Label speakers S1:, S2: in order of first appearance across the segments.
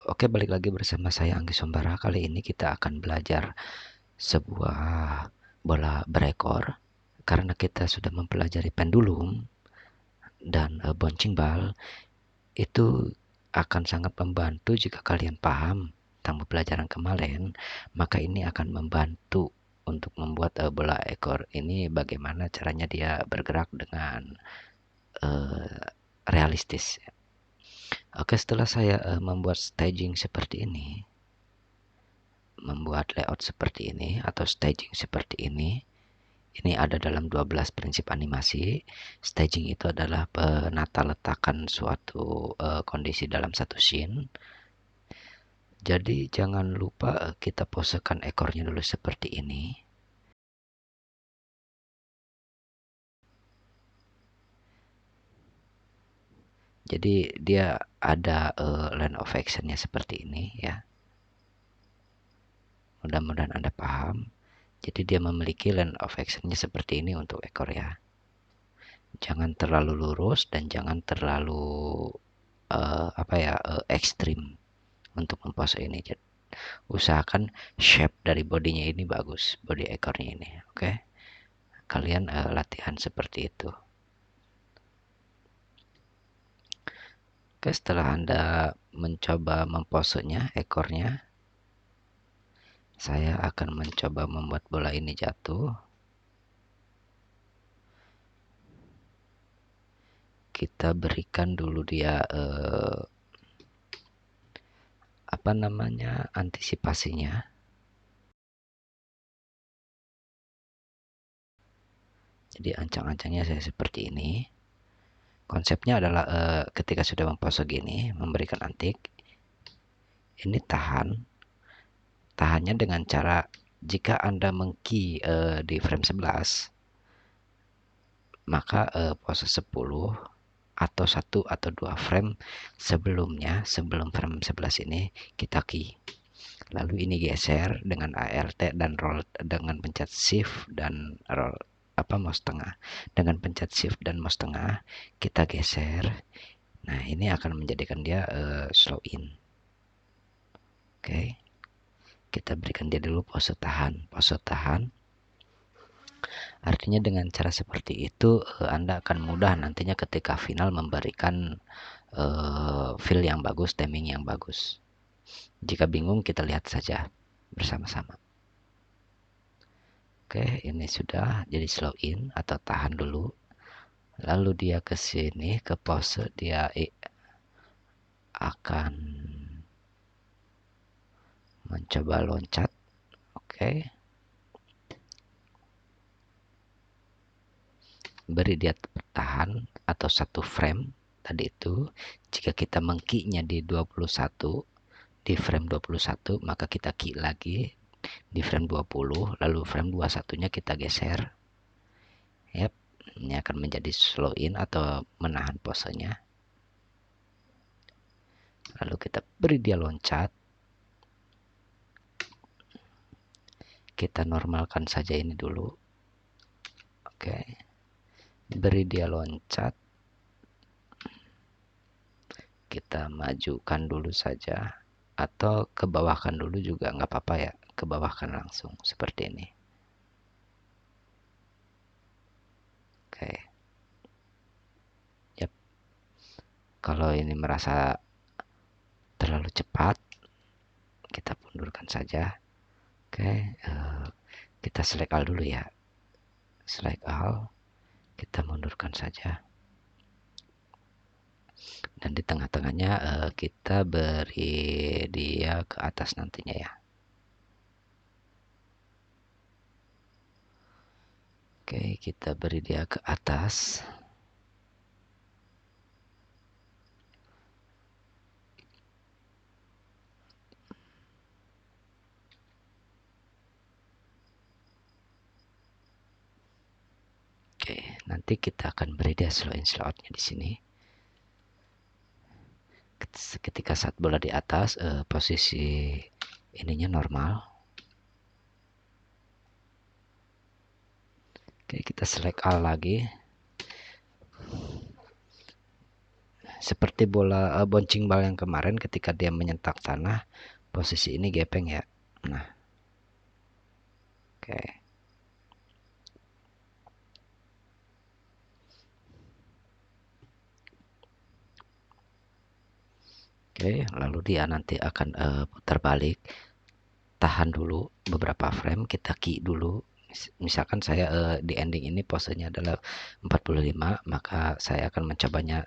S1: Oke, balik lagi bersama saya Anggi Sombara. Kali ini kita akan belajar sebuah bola berekor. Karena kita sudah mempelajari pendulum dan bouncing ball, itu akan sangat membantu jika kalian paham tentang pelajaran kemarin. Maka ini akan membantu untuk membuat bola ekor ini bagaimana caranya dia bergerak dengan realistis. Oke, setelah saya membuat staging seperti ini, membuat layout seperti ini atau staging seperti ini ada dalam 12 prinsip animasi. Staging itu adalah penata letakan suatu kondisi dalam satu scene. Jadi jangan lupa kita posekan ekornya dulu seperti ini. Jadi dia ada line of actionnya seperti ini ya. Mudah-mudahan Anda paham. Jadi dia memiliki line of actionnya seperti ini untuk ekor ya. Jangan terlalu lurus dan jangan terlalu ekstrim untuk mempose ini. Jadi, usahakan shape dari bodinya ini bagus, body ekornya ini. Oke, kalian latihan seperti itu. Oke, setelah Anda mencoba memposenya ekornya, saya akan mencoba membuat bola ini jatuh. Kita berikan dulu dia antisipasinya. Jadi ancang-ancangnya saya seperti ini. Konsepnya adalah ketika sudah mempose gini, memberikan antik, ini tahannya dengan cara jika Anda mengkey di frame 11, maka pose 10 atau 1 atau 2 frame sebelumnya, sebelum frame 11 ini kita key. Lalu ini geser dengan ALT dan roll dengan pencet shift dan roll mouse tengah. Dengan pencet shift dan mouse tengah kita geser. Nah, ini akan menjadikan dia slow in. Oke. Kita berikan dia dulu pose tahan. Pose tahan artinya dengan cara seperti itu Anda akan mudah nantinya ketika final memberikan feel yang bagus, timing yang bagus. Jika bingung kita lihat saja bersama-sama. Oke, ini sudah jadi slow in atau tahan dulu. Lalu dia ke sini ke pose dia akan mencoba loncat. Oke. Beri dia tahan atau satu frame tadi itu. Jika kita mengkey-nya di 21, di frame 21, maka kita key lagi di frame 20, lalu frame 21-nya kita geser. Yap, ini akan menjadi slow in atau menahan posenya. Lalu kita beri dia loncat. Kita normalkan saja ini dulu. Oke. Beri dia loncat. Kita majukan dulu saja. Atau kebawahkan dulu juga nggak apa-apa ya. Kebawahkan langsung seperti ini. Oke. Yap. Kalau ini merasa terlalu cepat, kita mundurkan saja. Oke. Kita select all dulu ya. Select all. Kita mundurkan saja. Dan di tengah-tengahnya kita beri dia ke atas nantinya ya. Oke, kita beri dia ke atas. Oke, nanti kita akan beri dia slow in slow outnya di sini. Ketika saat bola di atas, posisi ininya normal. Oke, kita select all lagi. seperti bola bouncing ball yang kemarin ketika dia menyentak tanah, posisi ini gepeng ya. Nah, oke. Oke, lalu dia nanti akan putar balik. Tahan dulu beberapa frame, kita key dulu. Misalkan saya di ending ini posenya adalah 45, maka saya akan mencobanya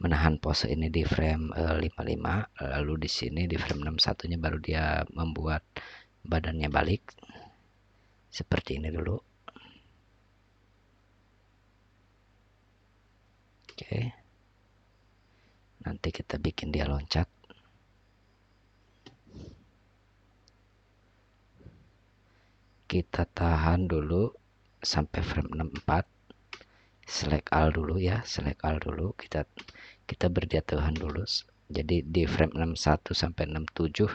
S1: menahan pose ini di frame 55, lalu di sini di frame 61-nya baru dia membuat badannya balik. Seperti ini dulu. Oke. Nanti kita bikin dia loncat. Kita tahan dulu sampai frame 64. Select all dulu ya, select all dulu. Kita berjatuhan dulu. Jadi di frame 61 sampai 67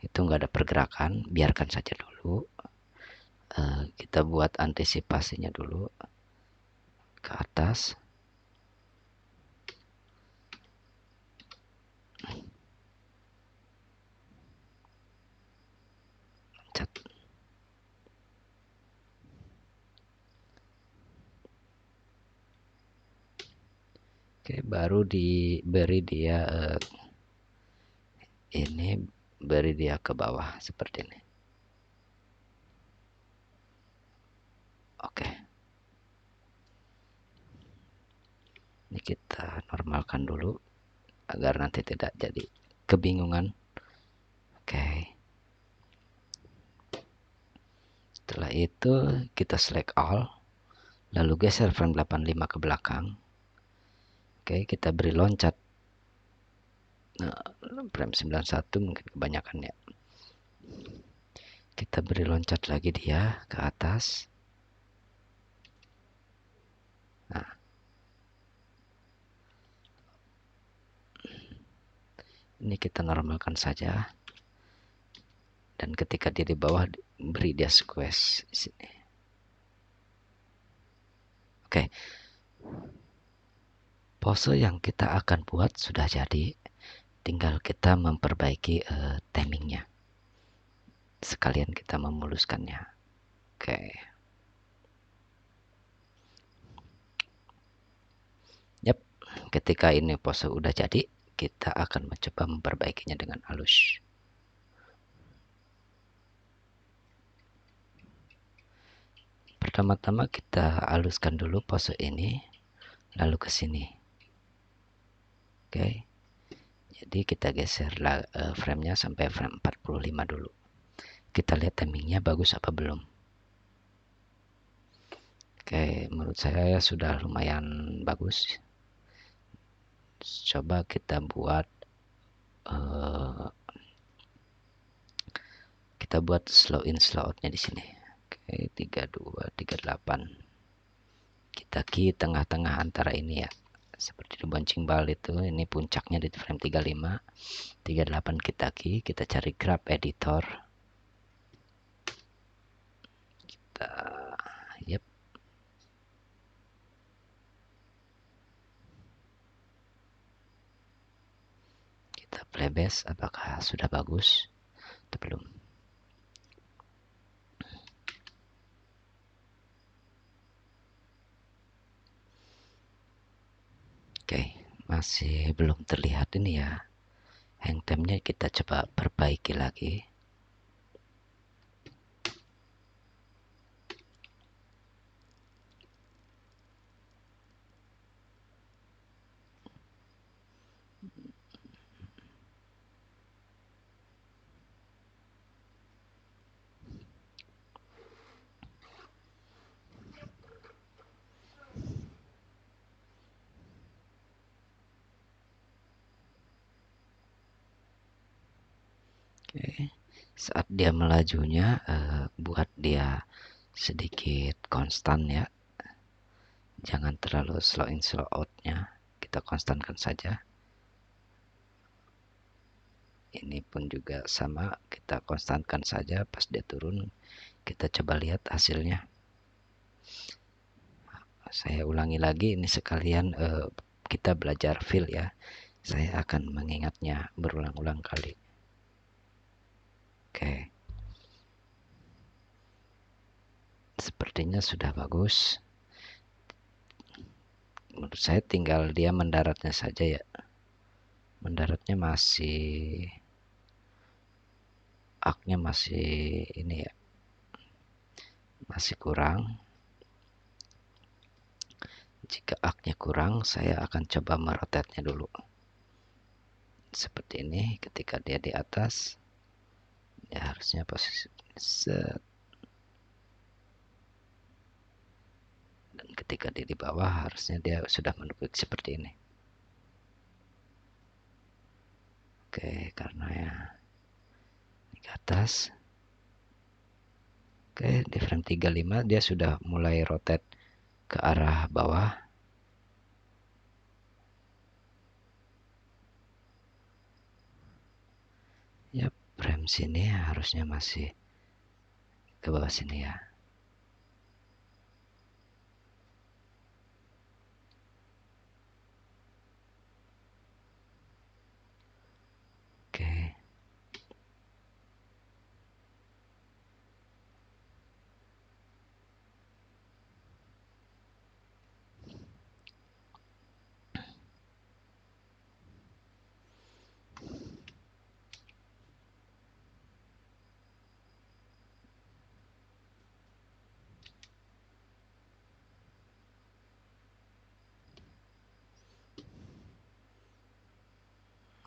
S1: itu nggak ada pergerakan, biarkan saja dulu. Kita buat antisipasinya dulu ke atas. Loncat. Oke, baru diberi dia ini, beri dia ke bawah seperti ini. Oke. Ini kita normalkan dulu agar nanti tidak jadi kebingungan. Oke. Setelah itu kita select all, lalu geser frame 85 ke belakang. Oke, kita beri loncat. Frame 91 mungkin kebanyakan ya. Kita beri loncat lagi dia ke atas. Nah, ini kita normalkan saja. Dan ketika dia di bawah, beri dia squeeze di sini. Oke. Pose yang kita akan buat sudah jadi. Tinggal kita memperbaiki timingnya. Sekalian kita memuluskannya. Oke. Yap, ketika ini pose udah jadi, kita akan mencoba memperbaikinya dengan halus. Pertama-tama kita haluskan dulu pose ini, lalu ke sini. Oke. Jadi kita geser frame-nya sampai frame 45 dulu. Kita lihat timingnya bagus apa belum. Oke, menurut saya sudah lumayan bagus. Coba kita buat slow in slow out-nya di sini. Oke, 32, 38. Kita key tengah-tengah antara ini ya. Seperti di bouncing ball itu, ini puncaknya di frame 35. 38 kita key, kita cari grab editor. Yep. Kita playbase apakah sudah bagus atau belum. Oke, masih belum terlihat ini ya. Hang time-nya kita coba perbaiki lagi. Oke, saat dia melajunya buat dia sedikit konstan ya, jangan terlalu slow in slow out-nya, kita konstankan saja. Ini pun juga sama, kita konstankan saja. Pas dia turun kita coba lihat hasilnya. Saya ulangi lagi ini sekalian kita belajar fill ya. Saya akan mengingatnya berulang-ulang kali. Oke. Sepertinya sudah bagus. Menurut saya tinggal dia mendaratnya saja ya. Mendaratnya masih aknya masih ini ya. Masih kurang. Jika aknya kurang, saya akan coba merotetnya dulu. Seperti ini, ketika dia di atas, ya harusnya posisi set. Dan ketika dia di bawah, harusnya dia sudah menukik seperti ini. Oke, karena ya di atas. Oke, di frame 35 dia sudah mulai rotate ke arah bawah. Ya, frame sini harusnya masih ke bawah sini ya. Oke.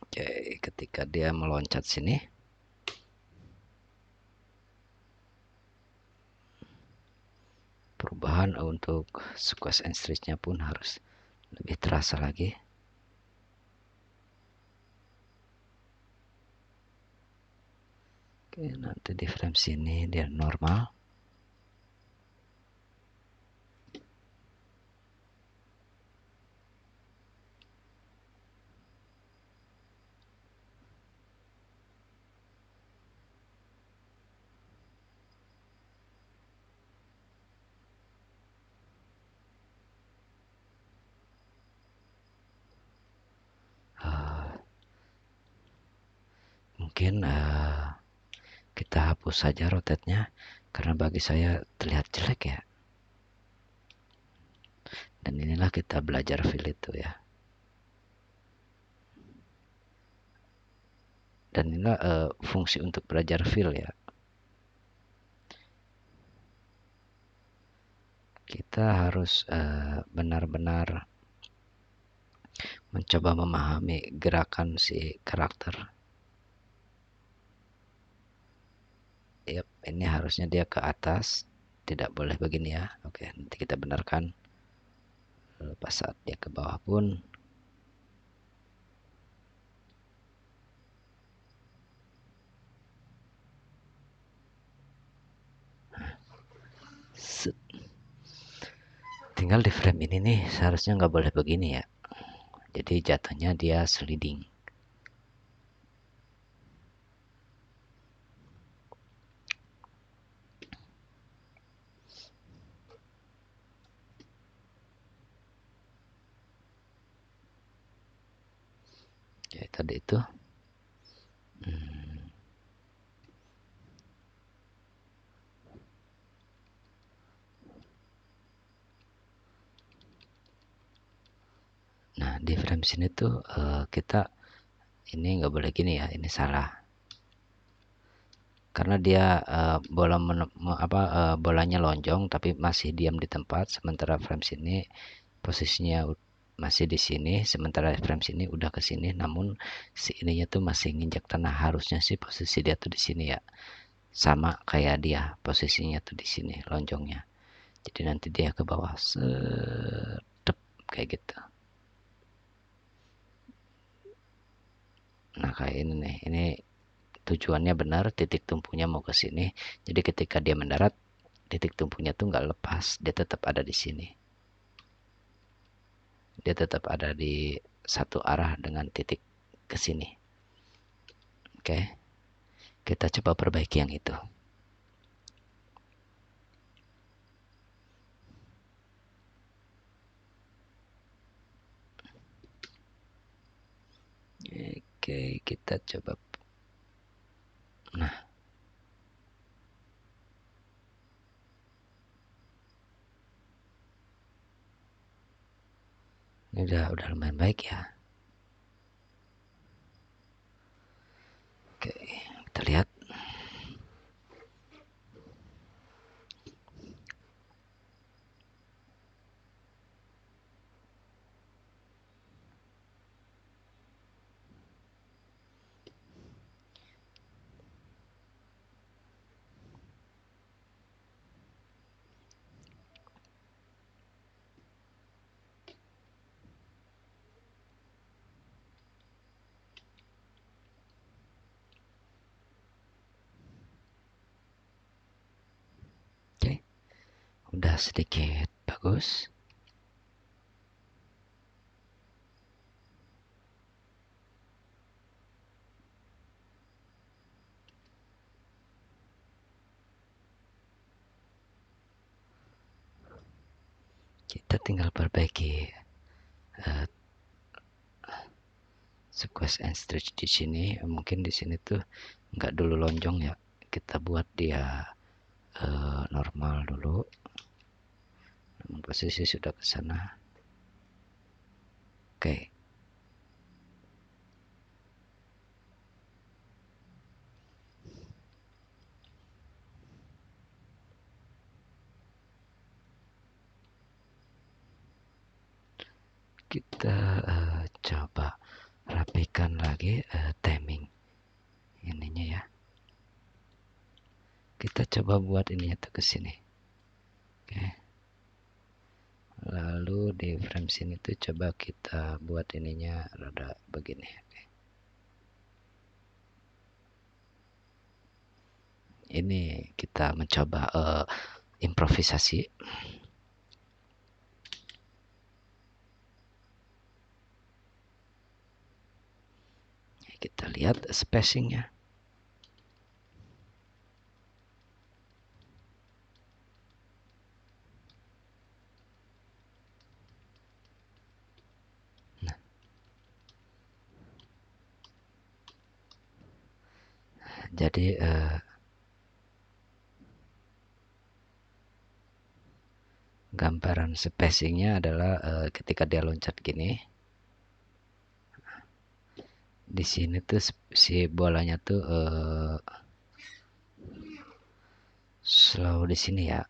S1: Oke, ketika dia meloncat sini, perubahan untuk squash and stretch-nya pun harus lebih terasa lagi. Oke, nanti di frame sini dia normal. Mungkin kita hapus saja rotetnya karena bagi saya terlihat jelek ya. Dan inilah kita belajar fill itu ya. Dan inilah fungsi untuk belajar fill ya. Kita harus benar-benar mencoba memahami gerakan si karakter. Yap, ini harusnya dia ke atas, tidak boleh begini ya. Oke, nanti kita benarkan. Pas saat dia ke bawah pun set. Tinggal di frame ini nih seharusnya nggak boleh begini ya. Jadi jatuhnya dia sliding. Ya tadi itu. Nah di frame sini tuh kita ini nggak boleh gini ya, ini salah. Karena dia bolanya lonjong tapi masih diam di tempat, sementara frame sini posisinya masih di sini, sementara frame sini udah ke sini, namun si ininya tuh masih nginjak tanah. Harusnya sih posisi dia tuh di sini ya, sama kayak dia posisinya tuh di sini lonjongnya. Jadi nanti dia ke bawah sedep kayak gitu. Nah kayak ini nih, ini tujuannya benar, titik tumpunya mau ke sini. Jadi ketika dia mendarat, titik tumpunya tuh nggak lepas, dia tetap ada di sini. Dia tetap ada di satu arah dengan titik ke sini. Oke, kita coba perbaiki yang itu. Oke, kita coba. Nah, ini udah lumayan baik ya. Oke, kita lihat. Oke, udah sedikit bagus. Kita tinggal perbaiki uh, squash and stretch di sini. Mungkin di sini tuh nggak dulu lonjong ya. Kita buat dia normal dulu. Posisi sudah ke sana. Oke. Kita coba rapikan lagi timing ininya ya. Kita coba buat ininya tuh ke sini. Oke. Lalu di frame sini tuh coba kita buat ininya rada begini. Oke. Ini kita mencoba improvisasi. Kita lihat spacingnya. Jadi gambaran spacingnya adalah ketika dia loncat gini, di sini tuh si bolanya tuh slow di sini ya.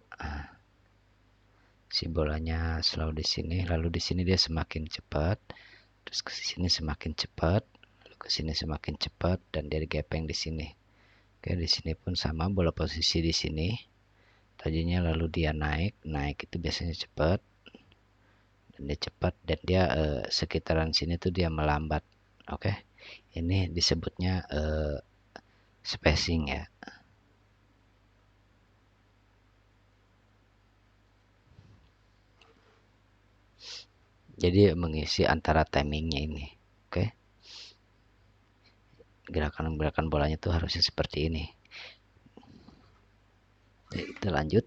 S1: Si bolanya slow di sini, lalu di sini dia semakin cepat, terus ke sini semakin cepat, lalu ke sini semakin cepat, dan dia gepeng di sini. Oke, di sini pun sama, bola posisi di sini. Tadinya lalu dia naik itu biasanya cepat, dan dia cepat, dan dia sekitaran sini tuh dia melambat. Oke, ini disebutnya spacing ya. Jadi mengisi antara timingnya ini. Oke, gerakan-gerakan bolanya tuh harusnya seperti ini. Jadi kita lanjut.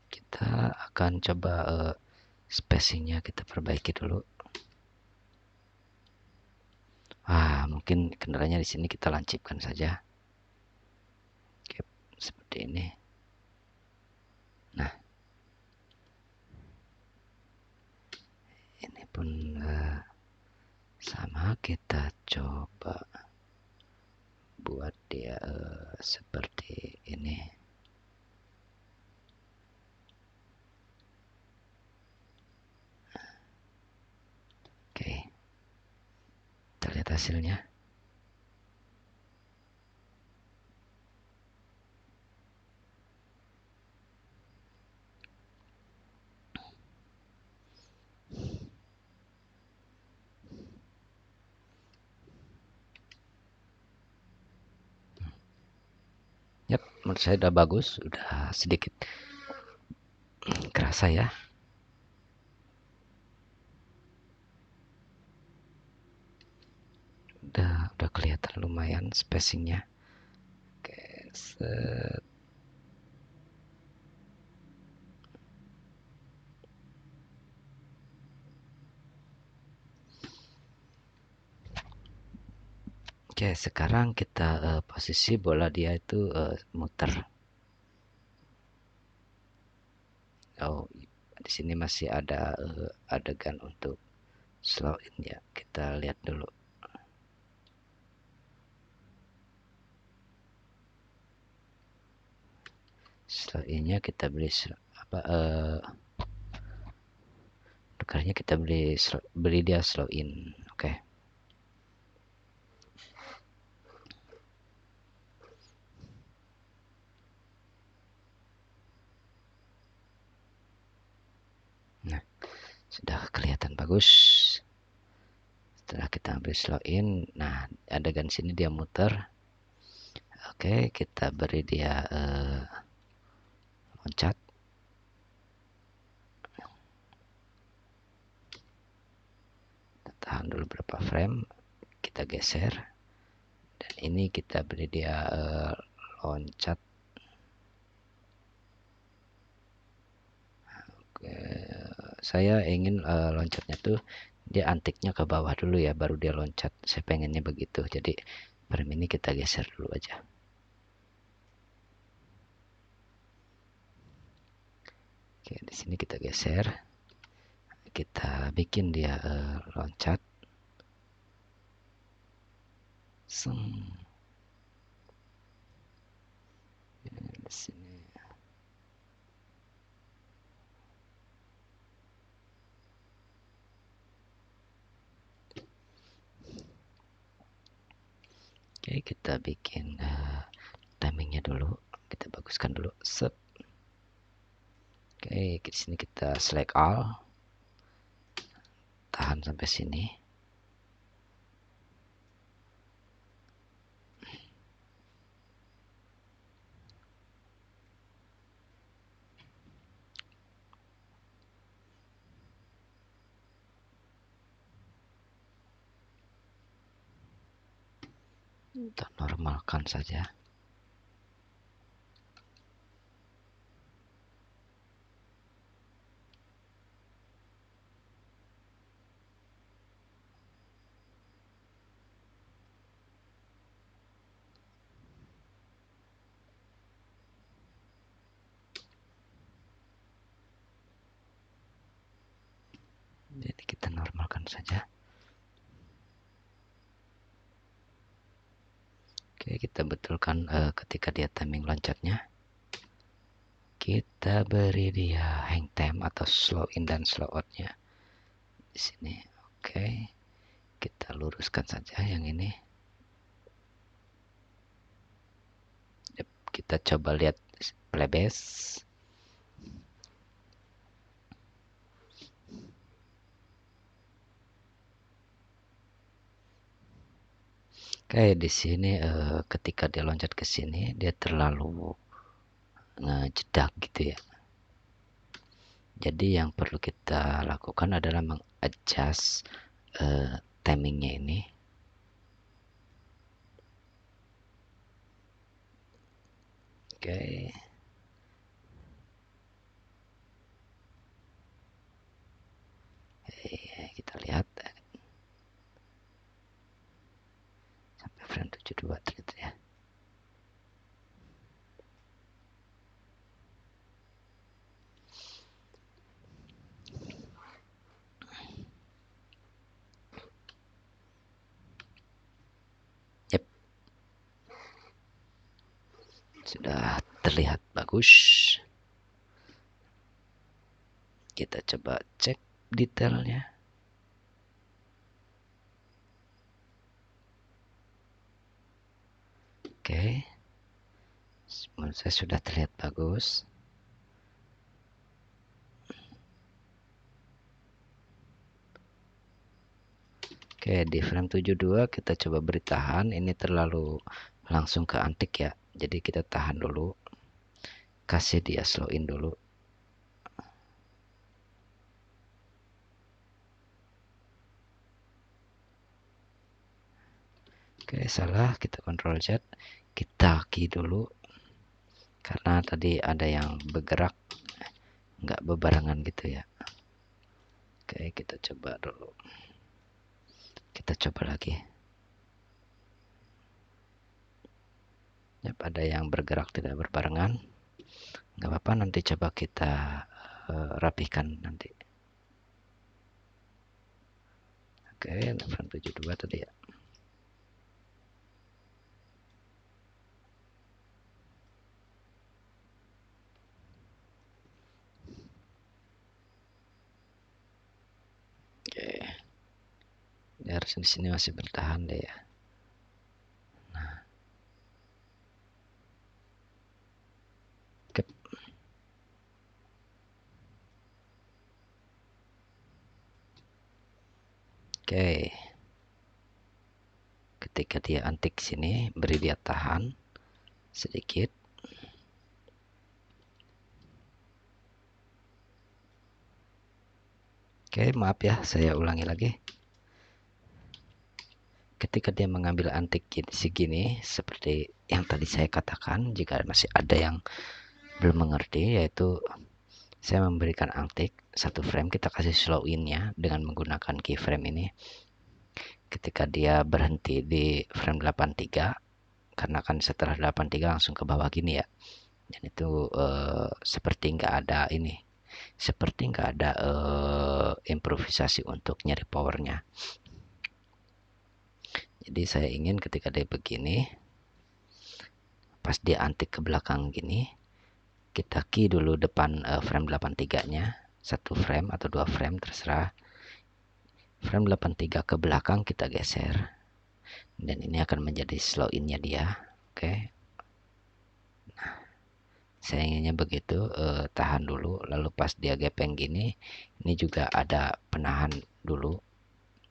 S1: Kita akan coba spacingnya kita perbaiki dulu. Mungkin kendalanya di sini kita lancipkan saja. Oke, seperti ini. Nah, ini pun sama, kita coba buat dia seperti ini. Oke, kita lihat hasilnya. Yap, menurut saya udah bagus, udah sedikit kerasa ya. Udah kelihatan lumayan spacingnya. Oke, Set. Oke, sekarang kita posisi bola dia itu muter. Oh, di sini masih ada adegan untuk slow in ya. Kita lihat dulu. Slow in-nya kita beri apa tukarnya kita beri dia slow in. Oke. Nah, sudah kelihatan bagus. Setelah kita ambil slow in, nah adegan sini dia muter. Oke, kita beri dia loncat. Kita tahan dulu berapa frame, kita geser. Dan ini kita beri dia loncat. Oke, saya ingin loncatnya tuh dia antiknya ke bawah dulu ya, baru dia loncat. Saya pengennya begitu. Jadi frame ini kita geser dulu aja. Oke, di sini kita geser. Kita bikin dia loncat. Di sini. Oke, kita bikin timingnya dulu. Kita baguskan dulu. Set. Oke, di sini kita select all. Tahan sampai sini. Kita normalkan saja. Jadi kita normalkan saja. Oke, kita betulkan ketika dia timing loncatnya. Kita beri dia hang time atau slow in dan slow out-nya di sini. Oke, kita luruskan saja yang ini. Kita coba lihat playbase. Kayak di sini ketika dia loncat ke sini dia terlalu ngejedak gitu ya. Jadi yang perlu kita lakukan adalah mengadjust timingnya ini. Oke. Kita lihat sampai frame 72 ternyata ya. Yep. Sudah terlihat bagus. Kita coba cek detailnya. Oke. Menurut saya sudah terlihat bagus. Oke, di frame 72 kita coba beri tahan. Ini terlalu langsung ke antik ya. Jadi kita tahan dulu. Kasih dia slow in dulu. Oke, salah. Kita Ctrl Z. Kita key dulu. karena tadi ada yang bergerak nggak bebarengan gitu ya. Oke, kita coba dulu, kita coba lagi. Yap, ada yang bergerak tidak berbarengan, nggak apa-apa, nanti coba kita rapikan nanti. Oke, 872 tadi ya. Oke, ini harus di sini masih bertahan deh ya. Oke. Oke, ketika dia antik sini, beri dia tahan sedikit. Oke, maaf ya, saya ulangi lagi. Ketika dia mengambil antik segini, seperti yang tadi saya katakan, jika masih ada yang belum mengerti, yaitu saya memberikan antik satu frame, kita kasih slow in-nya dengan menggunakan keyframe ini. Ketika dia berhenti di frame 83, karena kan setelah 83 langsung ke bawah gini ya, dan itu seperti nggak ada ini, seperti nggak ada improvisasi untuk nyari powernya. Jadi saya ingin ketika dia begini, pas dia antik ke belakang gini, kita key dulu depan frame 83-nya, satu frame atau dua frame terserah. Frame 83 ke belakang kita geser, dan ini akan menjadi slow in-nya dia. Oke. Nah, saya inginnya begitu, tahan dulu, lalu pas dia gepeng gini, ini juga ada penahan dulu.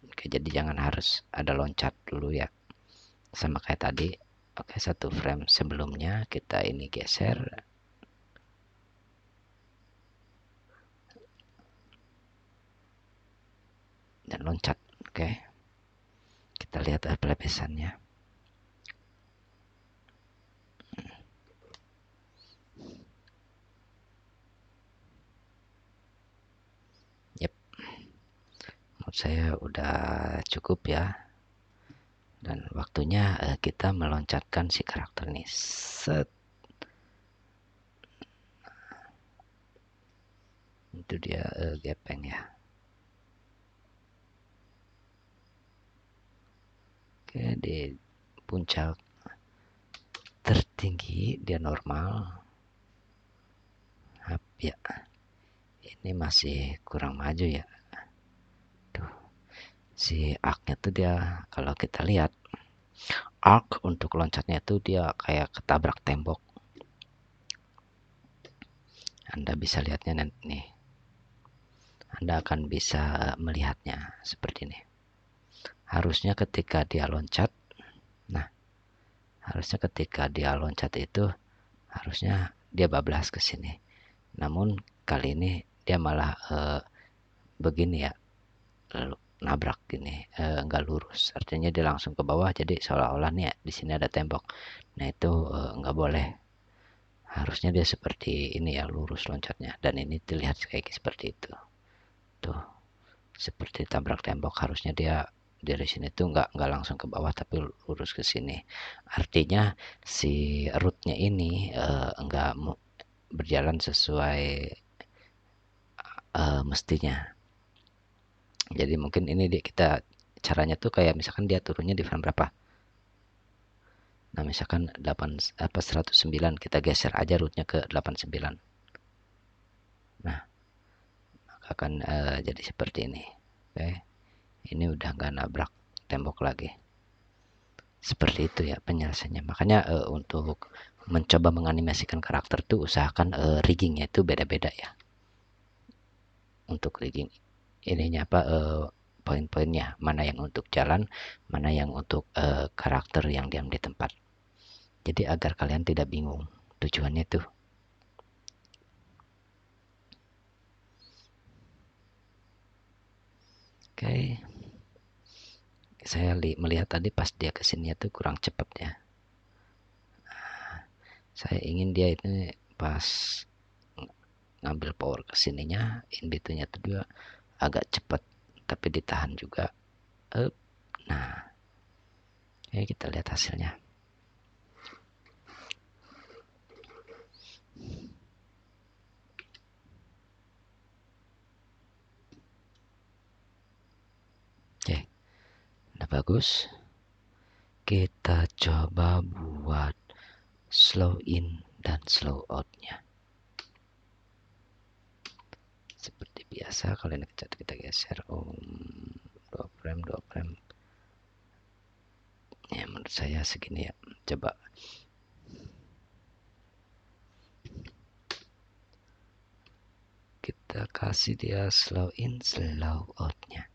S1: Oke, jadi jangan harus ada loncat dulu ya, sama kayak tadi. Oke, satu frame sebelumnya kita ini geser dan loncat. Oke, kita lihat pelebesannya. Yep, menurut saya udah cukup ya, dan waktunya kita meloncatkan si karakter ini. Set, itu dia gepeng ya. Oke, di puncak tertinggi dia normal. Ya, ini masih kurang maju ya. Tuh, si arc-nya tuh dia, kalau kita lihat arc untuk loncatnya itu dia kayak ketabrak tembok. Anda bisa lihatnya nanti nih. Anda akan bisa melihatnya seperti ini. Harusnya ketika dia loncat, nah, harusnya ketika dia loncat itu harusnya dia bablas ke sini. Namun kali ini dia malah begini ya, nabrak gini, enggak lurus. Artinya dia langsung ke bawah, jadi seolah-olah nih ya, di sini ada tembok. Nah, itu enggak boleh. Harusnya dia seperti ini ya, lurus loncatnya. Dan ini terlihat kayak seperti itu. Tuh, seperti tabrak tembok. Harusnya dia dari sini tuh nggak langsung ke bawah, tapi lurus ke sini. Artinya si rootnya ini nggak berjalan sesuai mestinya. Jadi mungkin ini kita caranya tuh kayak misalkan dia turunnya di frame berapa. Nah, misalkan 109, kita geser aja rootnya ke 89. Nah, maka akan jadi seperti ini. Oke. Ini udah nggak nabrak tembok lagi. Seperti itu ya penyelesaiannya. Makanya untuk mencoba menganimasikan karakter tuh usahakan riggingnya itu beda-beda ya. Untuk rigging ininya apa, poin-poinnya, mana yang untuk jalan, mana yang untuk karakter yang diam di tempat. Jadi agar kalian tidak bingung tujuannya tuh. Oke, saya melihat tadi pas dia kesini tuh kurang cepat ya. Saya ingin dia ini pas ngambil power ke sininya, in between-nya itu juga agak cepat, tapi ditahan juga. Nah, ya kita lihat hasilnya. Oke, udah bagus. Kita coba buat slow in dan slow out-nya. Seperti biasa, kalian kita geser 2 frame, 2 frame. Ya, menurut saya segini ya. Coba. Kita kasih dia slow in, slow out-nya.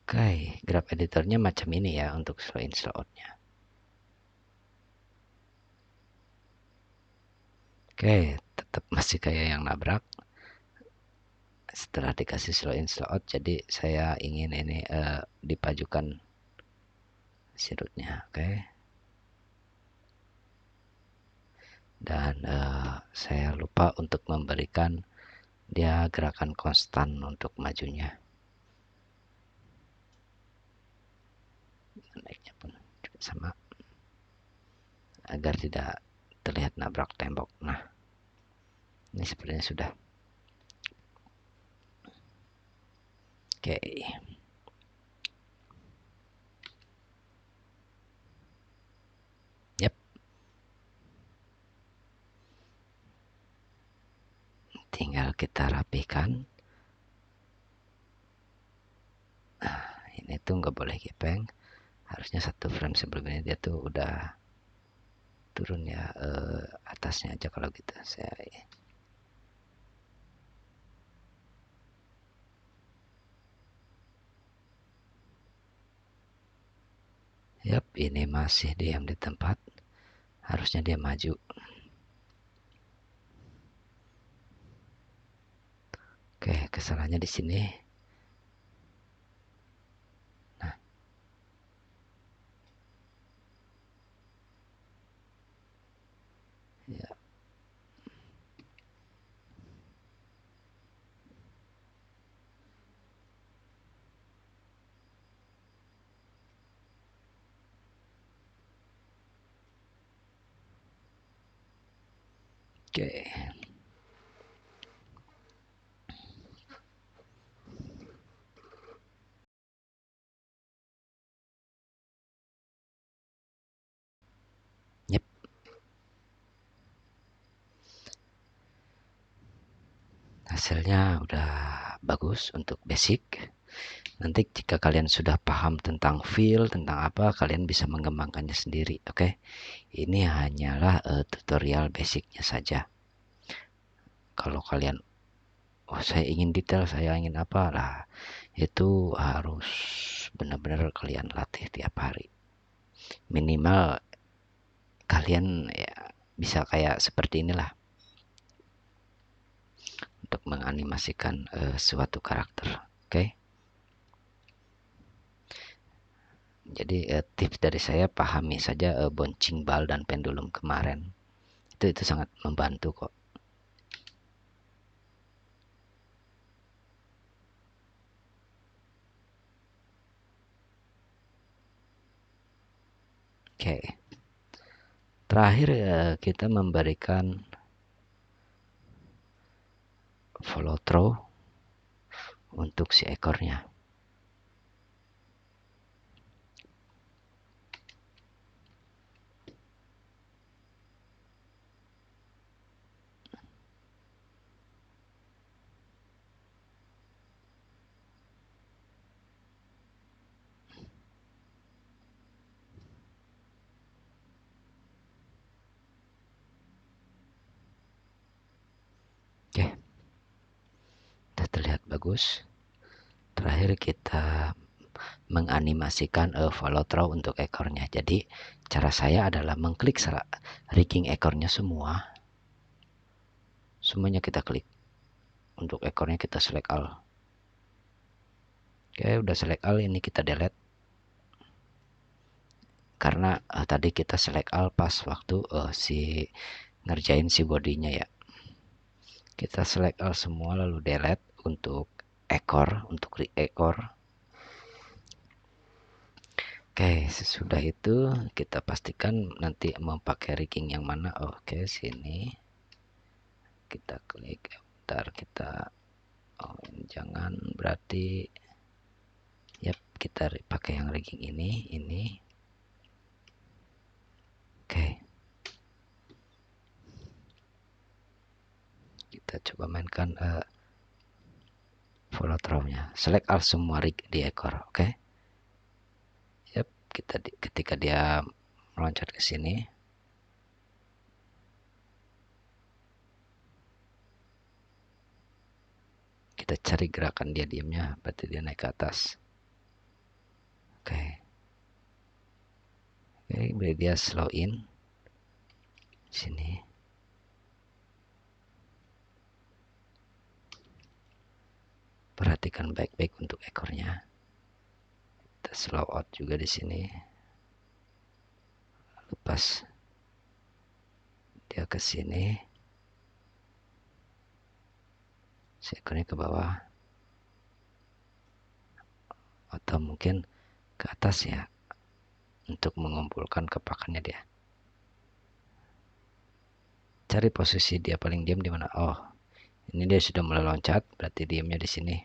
S1: Oke, graph editornya macam ini ya untuk slow in, slow out-nya. Oke, tetap masih kayak yang nabrak. Setelah dikasih slow in, slow out, jadi saya ingin ini dipajukan sirutnya. Oke. Dan saya lupa untuk memberikan dia gerakan konstan untuk majunya. Naiknya pun juga sama agar tidak terlihat nabrak tembok. Nah, ini sepertinya sudah. Oke. Yap. Tinggal kita rapikan. Nah, ini tuh nggak boleh gepeng. Harusnya 1 frame sebelum ini dia tuh udah turun ya, atasnya aja kalau gitu. Yap, ini masih diam di tempat. Harusnya dia maju. Oke, kesalahannya di sini. Nah, ya. Oke. Yep. Hasilnya udah bagus untuk basic. Nanti jika kalian sudah paham tentang feel, tentang apa, kalian bisa mengembangkannya sendiri. Oke. Ini hanyalah tutorial basicnya saja. Kalau kalian, oh saya ingin detail, saya ingin apa lah, itu harus benar-benar kalian latih tiap hari. Minimal kalian ya bisa kayak seperti inilah untuk menganimasikan suatu karakter. Oke. Jadi tips dari saya, pahami saja bouncing ball dan pendulum kemarin. Itu sangat membantu kok. Oke. Terakhir kita memberikan follow through untuk si ekornya. Oke. Sudah terlihat bagus. Terakhir kita menganimasikan follow through untuk ekornya. Jadi cara saya adalah mengklik rigging ekornya semua. Semuanya kita klik. Untuk ekornya kita select all. Oke, udah select all, ini kita delete. karena tadi kita select all pas waktu si ngerjain si bodinya ya. Kita select all semua lalu delete untuk ekor, untuk ekor. Oke, sesudah itu kita pastikan nanti mau pakai rigging yang mana. Oke, sini kita klik. Bentar, kita jangan, berarti ya kita pakai yang rigging ini. Oke, kita coba mainkan follow through-nya. Select all semua rig di ekor. Oke. Yap, ketika dia meloncat ke sini, kita cari gerakan dia diamnya, berarti dia naik ke atas. Oke. Oke, berarti dia slow in sini. Perhatikan baik-baik untuk ekornya. Kita slow out juga di sini. Lepas dia ke sini, ekornya ke bawah, atau mungkin ke atas ya, untuk mengumpulkan kepakannya dia. Cari posisi dia paling diam di mana. Oh, ini dia sudah mulai loncat, berarti diamnya di sini.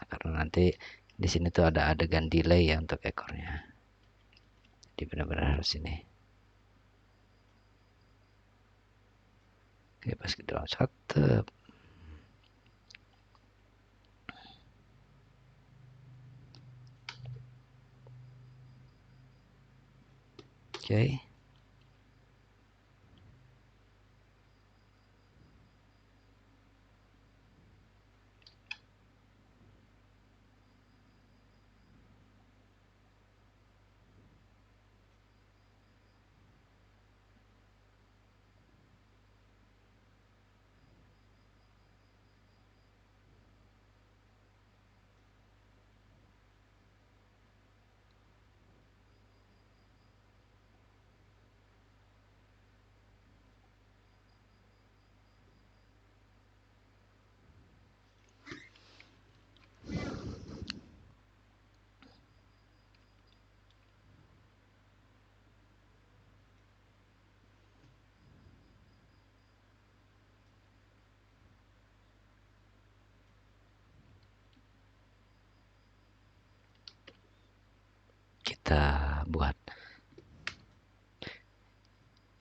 S1: Karena nanti di sini tuh ada adegan delay ya untuk ekornya. Jadi benar-benar harus ini. Oke, pas kita loncat, oke. Kita buat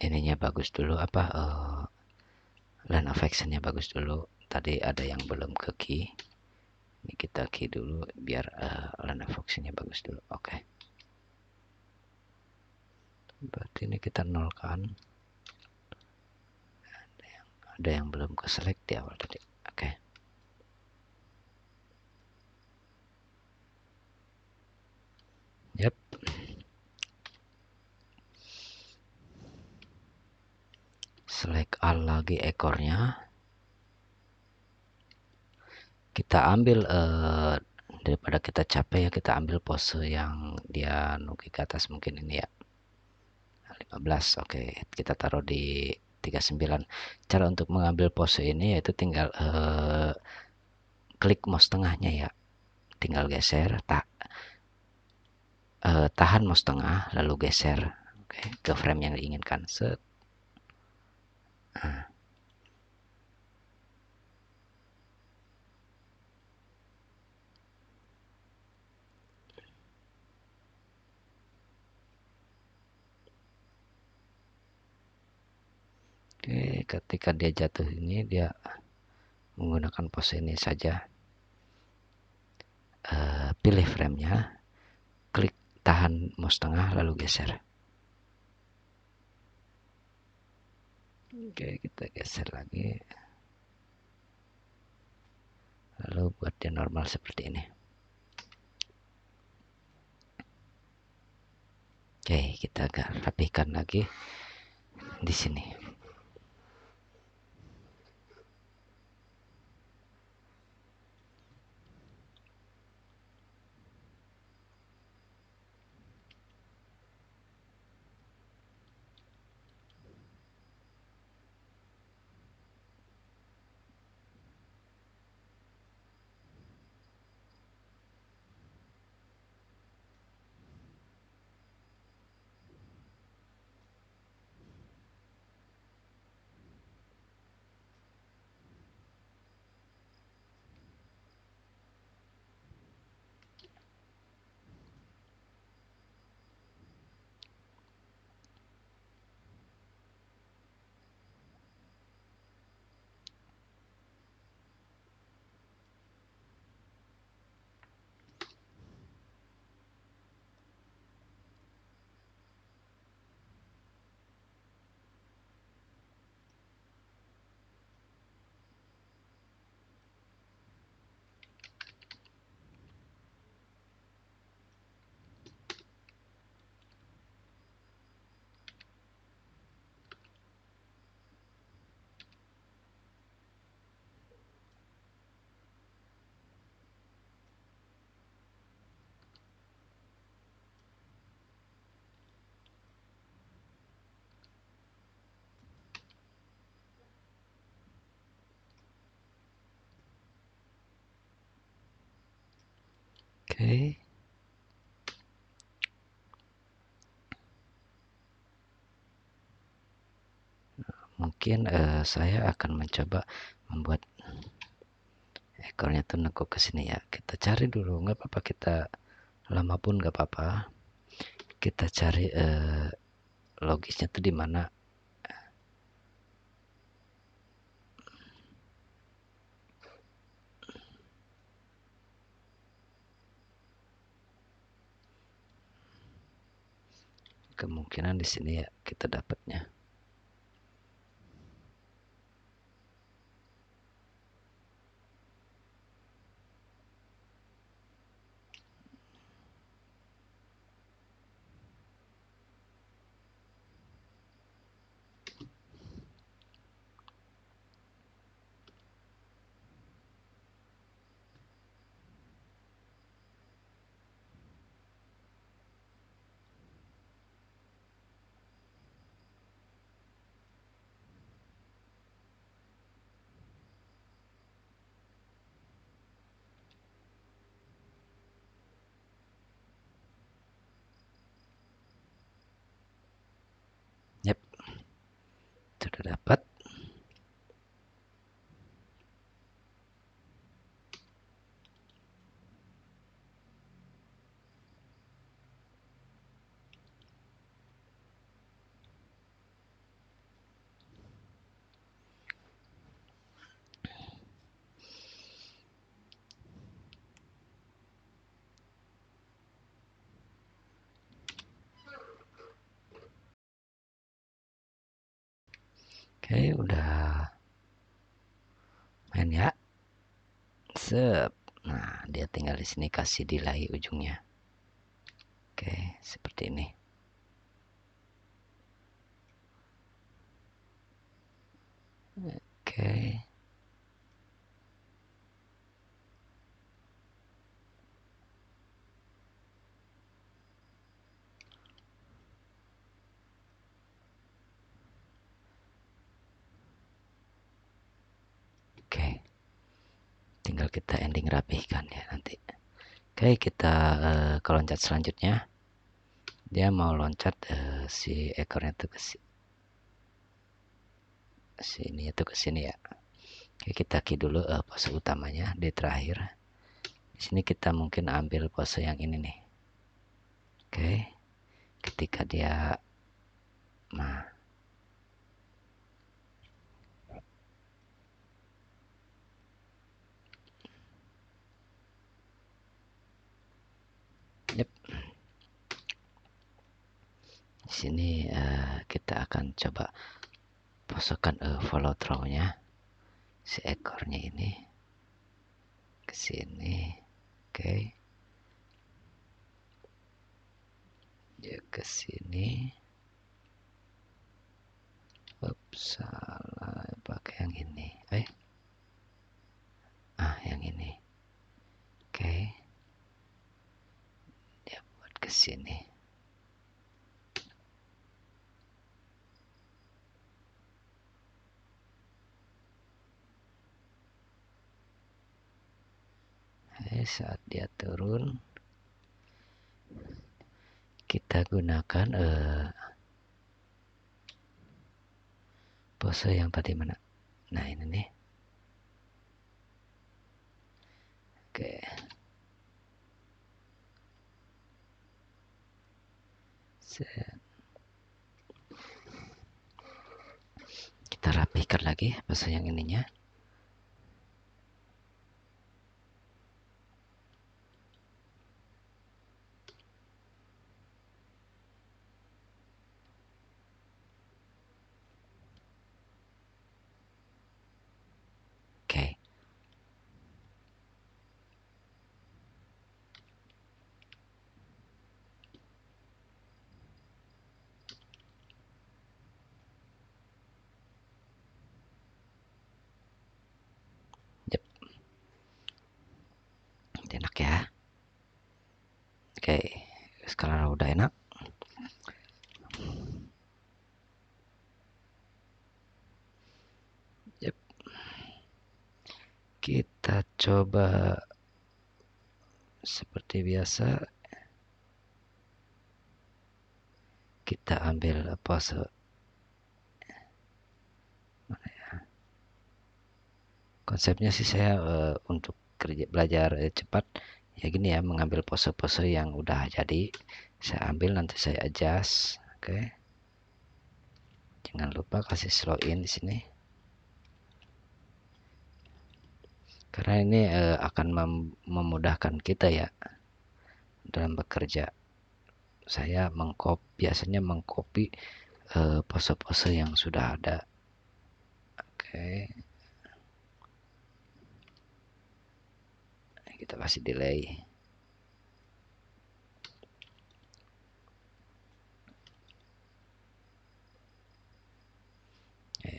S1: ininya bagus dulu, apa line of actionnya bagus dulu. Tadi ada yang belum ke key, ini kita key dulu biar line of actionnya bagus dulu. Oke. Berarti ini kita nolkan. Ada yang belum ke select di awal tadi. Oke. Yap. Select all lagi ekornya. Kita ambil daripada kita capek ya, kita ambil pose yang dia nuki ke atas, mungkin ini ya. 15. Oke, kita taruh di 39. Cara untuk mengambil pose ini yaitu tinggal klik mouse tengahnya ya. Tinggal geser, tahan mouse tengah lalu geser, oke, ke frame yang diinginkan. Set. Nah. Oke, ketika dia jatuh ini dia menggunakan pose ini saja. Pilih framenya, klik tahan mouse tengah lalu geser. Oke, kita geser lagi. Lalu buat dia normal seperti ini. Oke, kita agak rapihkan lagi di sini. Oke. Mungkin saya akan mencoba membuat ekornya tuh nekuk ke sini ya. Kita cari dulu, nggak apa-apa, kita lama pun nggak apa-apa. Kita cari logisnya tuh di mana. Kemungkinan di sini ya kita dapatnya. Yap, sudah dapat. Oke, udah main ya. Sep. Nah, dia tinggal di sini kasih delay ujungnya. Oke, seperti ini. Oke. Oke. Tinggal kita ending rapihkan ya nanti. Oke, kita ke loncat selanjutnya. Dia mau loncat si ekornya tuh ke sini, itu ke sini ya. Oke, kita key dulu pose utamanya di terakhir. Di sini kita mungkin ambil pose yang ini nih. Oke. Ketika dia nah, yep. Di sini kita akan coba posekan follow throw-nya si ekornya ini ke sini. Oke. Dia ke sini. Ups, salah pakai yang ini. Yang ini. Oke. Dia buat ke sini. Saat dia turun, kita gunakan pose yang tadi mana? Nah, ini nih. Oke. Kita rapihkan lagi pose yang ininya. Oke. Yep. Enak ya. Oke. Sekarang udah enak. Yep. Kita coba seperti biasa kita ambil pose. Konsepnya sih saya untuk belajar cepat ya gini ya, mengambil pose-pose yang udah jadi saya ambil, nanti saya adjust. Oke, jangan lupa kasih slow in di sini karena ini akan memudahkan kita ya dalam bekerja. Saya biasanya mengcopy pose-pose yang sudah ada. Oke, kita kasih delay.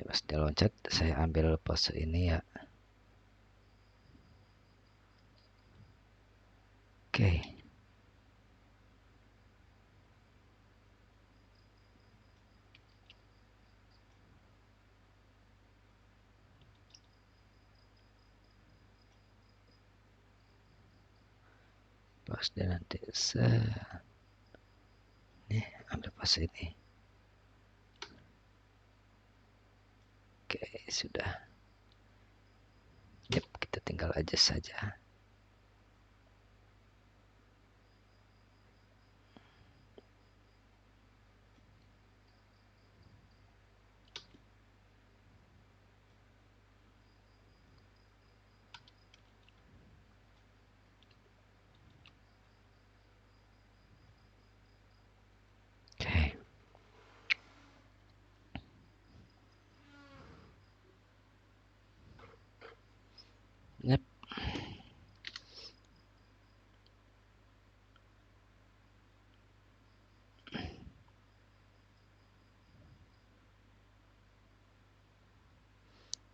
S1: Pas dia loncat saya ambil pose ini ya. Oke, pas dia nanti nih ambil pose ini. Oke, sudah. Yep, kita tinggal adjust saja. Oke. Yep.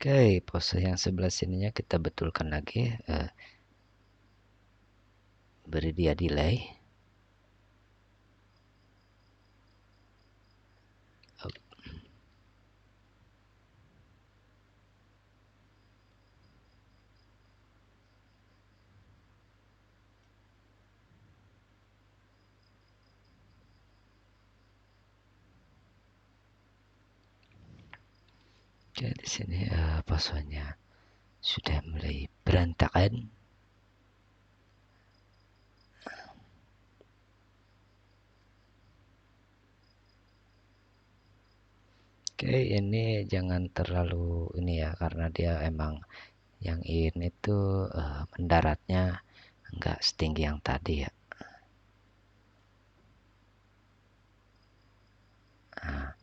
S1: Oke, pose yang sebelah sininya kita betulkan lagi, beri dia delay. Oke, di sini posenya sudah mulai berantakan. Oke, ini jangan terlalu ini ya, karena dia emang yang ini tuh mendaratnya enggak setinggi yang tadi ya. Nah,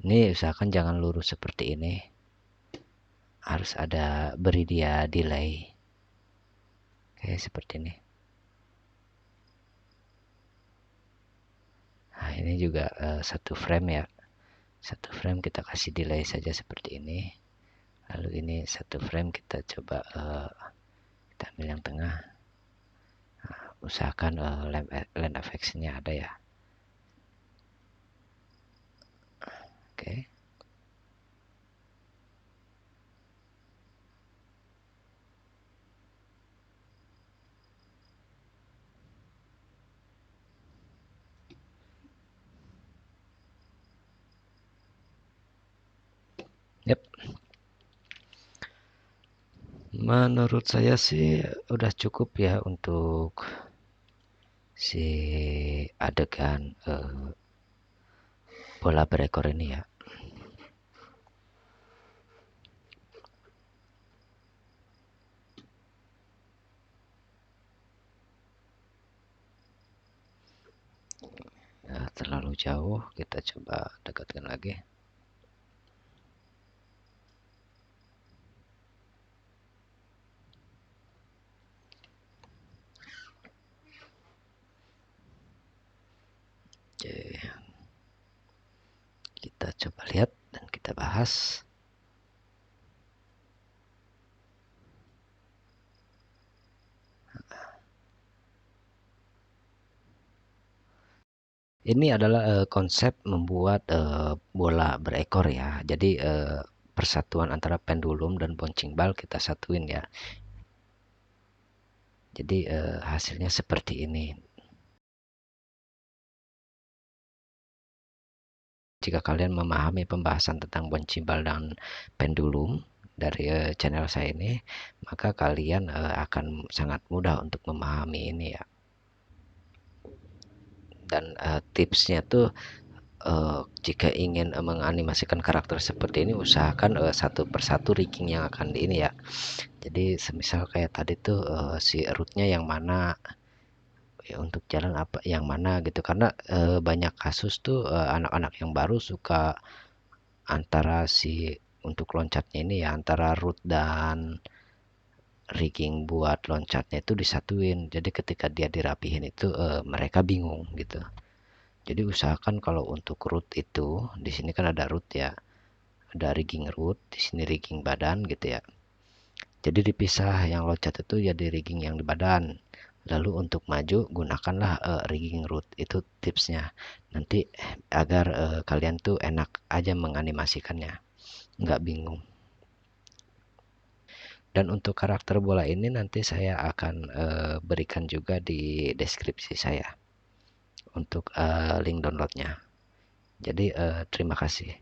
S1: ini usahakan jangan lurus seperti ini, harus ada beri dia delay. Oke, seperti ini. Nah, ini juga satu frame ya. Satu frame kita kasih delay saja seperti ini. Lalu ini satu frame kita coba kita ambil yang tengah. Nah, usahakan land effects-nya ada ya. Oke. Yep. Menurut saya sih udah cukup ya untuk si adegan bola berekor ini ya. Ya, terlalu jauh, kita coba dekatkan lagi. Oke. Kita coba lihat dan kita bahas. Ini adalah konsep membuat bola berekor ya. Jadi persatuan antara pendulum dan bouncing ball kita satuin ya. Jadi hasilnya seperti ini. Jika kalian memahami pembahasan tentang buncimbal dan pendulum dari channel saya ini, maka kalian akan sangat mudah untuk memahami ini ya. Dan tipsnya tuh jika ingin menganimasikan karakter seperti ini, usahakan satu persatu rigging yang akan di ini ya. Jadi semisal kayak tadi tuh si rootnya yang mana ya, untuk jalan apa yang mana gitu, karena banyak kasus tuh anak-anak yang baru suka antara si untuk loncatnya ini ya, antara root dan rigging buat loncatnya itu disatuin. Jadi ketika dia dirapihin itu mereka bingung gitu. Jadi usahakan kalau untuk root itu di sini kan ada root ya, ada rigging root, di sini rigging badan gitu ya. Jadi dipisah, yang loncat itu jadi rigging yang di badan. Lalu untuk maju gunakanlah rigging root, itu tipsnya. Nanti agar kalian tuh enak aja menganimasikannya, nggak bingung. Dan untuk karakter bola ini nanti saya akan berikan juga di deskripsi saya untuk link downloadnya. Jadi terima kasih.